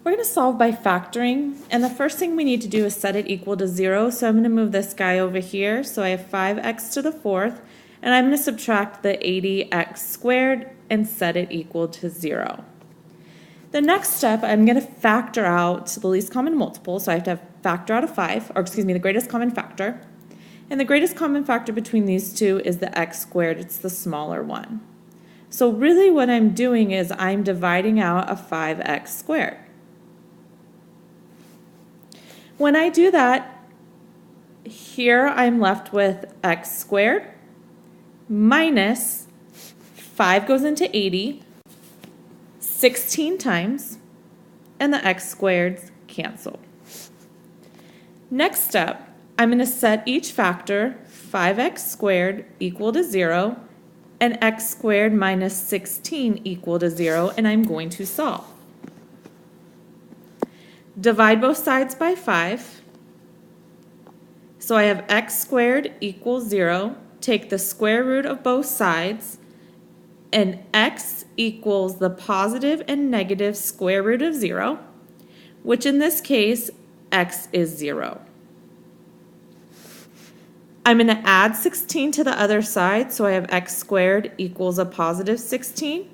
We're going to solve by factoring, and the first thing we need to do is set it equal to 0. So I'm going to move this guy over here. So I have 5x to the 4th, and I'm going to subtract the 80x squared and set it equal to 0. The next step, I'm going to factor out the least common multiple, so I have to factor out a 5, or excuse me, the greatest common factor. And the greatest common factor between these two is the x squared. It's the smaller one. So really what I'm doing is I'm dividing out a 5x squared. When I do that, here I'm left with x squared minus 5 goes into 80, 16 times, and the x squareds cancel. Next step, I'm going to set each factor 5x squared equal to 0 and x squared minus 16 equal to 0, and I'm going to solve. Divide both sides by 5. So I have x squared equals 0. Take the square root of both sides, and x equals the positive and negative square root of 0, which in this case, x is 0. I'm going to add 16 to the other side, so I have x squared equals a positive 16.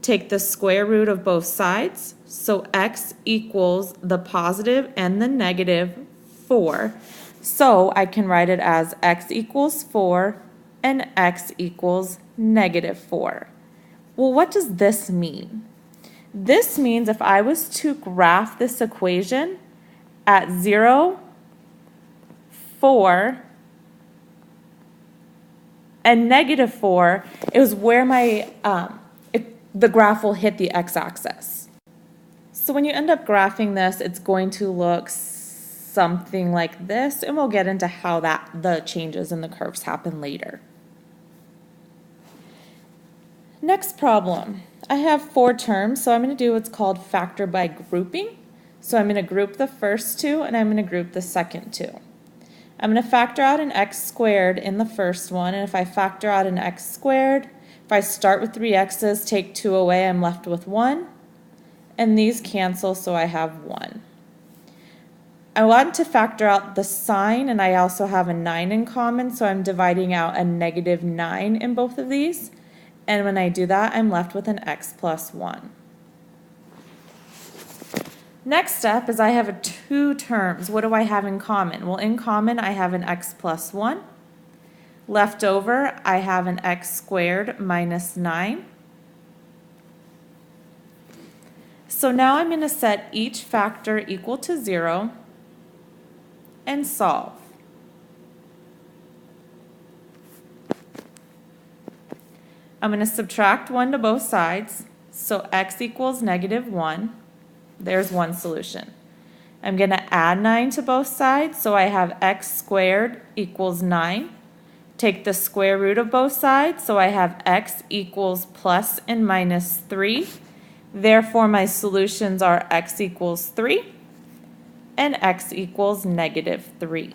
Take the square root of both sides, so x equals the positive and the negative 4. So I can write it as x equals 4 and x equals negative 4. Well, what does this mean? This means if I was to graph this equation at 0, 4, and negative 4 is where my the graph will hit the x-axis. So when you end up graphing this, it's going to look something like this, and we'll get into how the changes in the curves happen later. Next problem. I have 4 terms, so I'm going to do what's called factor by grouping. So I'm going to group the first 2, and I'm going to group the second 2. I'm going to factor out an x squared in the first one, and if I factor out an x squared, if I start with 3 x's, take 2 away, I'm left with 1, and these cancel, so I have 1. I want to factor out the sign, and I also have a 9 in common, so I'm dividing out a negative 9 in both of these, and when I do that, I'm left with an x plus 1. Next step is I have 2 terms. What do I have in common? Well, in common, I have an x plus 1. Left over, I have an x squared minus 9. So now I'm going to set each factor equal to 0 and solve. I'm going to subtract 1 to both sides, so x equals negative 1. There's one solution. I'm going to add 9 to both sides, so I have x squared equals 9. Take the square root of both sides, so I have x equals plus and minus 3. Therefore, my solutions are x equals 3 and x equals negative 3.